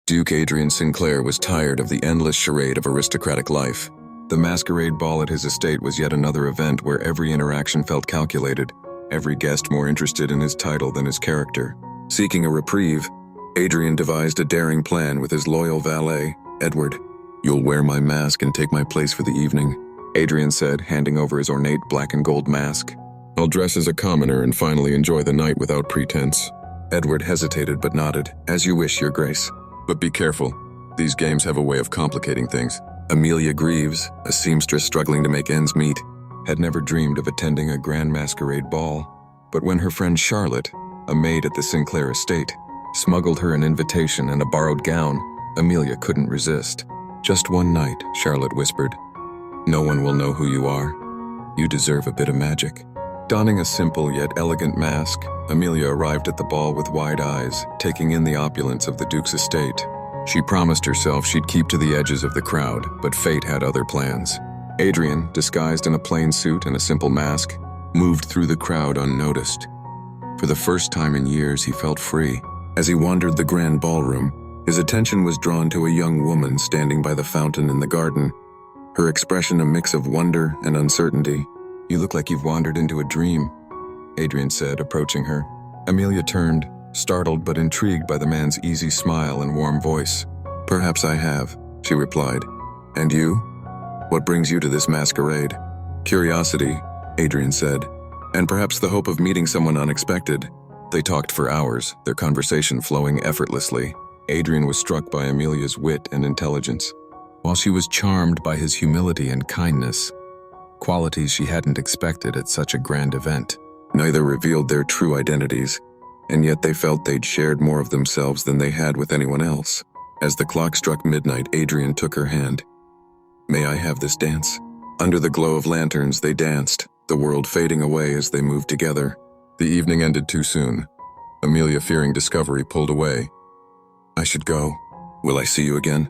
Duke Adrian Sinclair was tired of the endless charade of aristocratic life. The masquerade ball at his estate was yet another event where every interaction felt calculated, every guest more interested in his title than his character. Seeking a reprieve, Adrian devised a daring plan with his loyal valet, Edward. "You'll wear my mask and take my place for the evening," Adrian said, handing over his ornate black and gold mask. "I'll dress as a commoner and finally enjoy the night without pretense." Edward hesitated but nodded. "As you wish, Your Grace. But be careful. These games have a way of complicating things." Amelia Greaves, a seamstress struggling to make ends meet, had never dreamed of attending a grand masquerade ball. But when her friend Charlotte, a maid at the Sinclair estate, smuggled her an invitation and a borrowed gown, Amelia couldn't resist. "Just one night," Charlotte whispered. "No one will know who you are. You deserve a bit of magic." Donning a simple yet elegant mask, Amelia arrived at the ball with wide eyes, taking in the opulence of the Duke's estate. She promised herself she'd keep to the edges of the crowd, but fate had other plans. Adrian, disguised in a plain suit and a simple mask, moved through the crowd unnoticed. For the first time in years, he felt free. As he wandered the grand ballroom, his attention was drawn to a young woman standing by the fountain in the garden, her expression a mix of wonder and uncertainty. "You look like you've wandered into a dream," Adrian said, approaching her. Amelia turned, startled but intrigued by the man's easy smile and warm voice. "Perhaps I have," she replied. "And you? What brings you to this masquerade?" "Curiosity," Adrian said, "and perhaps the hope of meeting someone unexpected." They talked for hours, their conversation flowing effortlessly. Adrian was struck by Amelia's wit and intelligence, while she was charmed by his humility and kindness, qualities she hadn't expected at such a grand event. Neither revealed their true identities, and yet they felt they'd shared more of themselves than they had with anyone else. As the clock struck midnight, Adrian took her hand. "May I have this dance?" Under the glow of lanterns, they danced, the world fading away as they moved together. The evening ended too soon. Amelia, fearing discovery, pulled away. "I should go. Will I see you again?"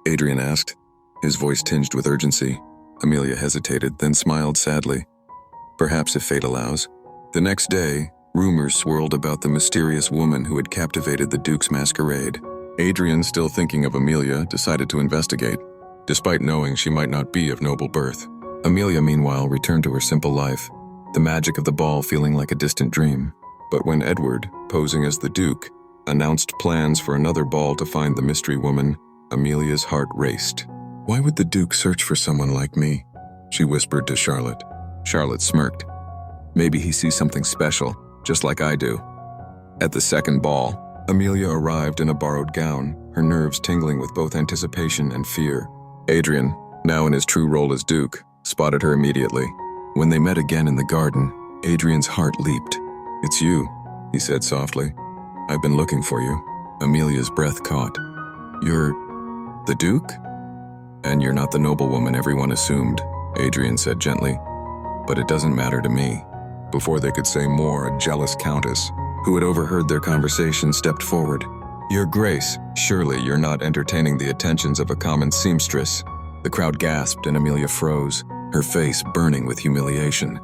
Adrian asked, his voice tinged with urgency. Amelia hesitated, then smiled sadly. "Perhaps if fate allows." The next day, rumors swirled about the mysterious woman who had captivated the Duke's masquerade. Adrian, still thinking of Amelia, decided to investigate, despite knowing she might not be of noble birth. Amelia, meanwhile, returned to her simple life, the magic of the ball feeling like a distant dream. But when Edward, posing as the Duke, announced plans for another ball to find the mystery woman, Amelia's heart raced. "Why would the Duke search for someone like me?" she whispered to Charlotte. Charlotte smirked. "Maybe he sees something special, just like I do." At the second ball, Amelia arrived in a borrowed gown, her nerves tingling with both anticipation and fear. Adrian, now in his true role as Duke, spotted her immediately. When they met again in the garden, Adrian's heart leaped. "It's you," he said softly. "I've been looking for you." Amelia's breath caught. "You're the Duke? And you're not the noblewoman everyone assumed," Adrian said gently. "But it doesn't matter to me." Before they could say more, a jealous countess, who had overheard their conversation, stepped forward. "Your Grace, surely you're not entertaining the attentions of a common seamstress." The crowd gasped and Amelia froze, her face burning with humiliation.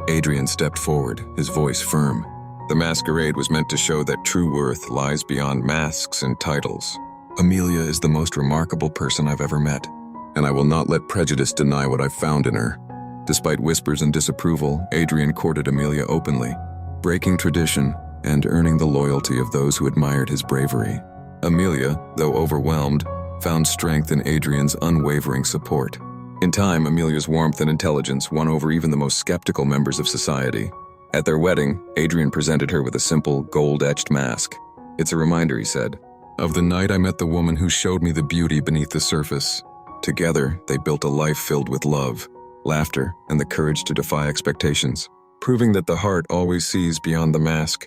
Adrian stepped forward, his voice firm. "The masquerade was meant to show that true worth lies beyond masks and titles. Amelia is the most remarkable person I've ever met, and I will not let prejudice deny what I've found in her." Despite whispers and disapproval, Adrian courted Amelia openly, breaking tradition and earning the loyalty of those who admired his bravery. Amelia, though overwhelmed, found strength in Adrian's unwavering support. In time, Amelia's warmth and intelligence won over even the most skeptical members of society. At their wedding, Adrian presented her with a simple, gold-etched mask. "It's a reminder," he said, "of the night I met the woman who showed me the beauty beneath the surface." Together, they built a life filled with love, laughter, and the courage to defy expectations, proving that the heart always sees beyond the mask.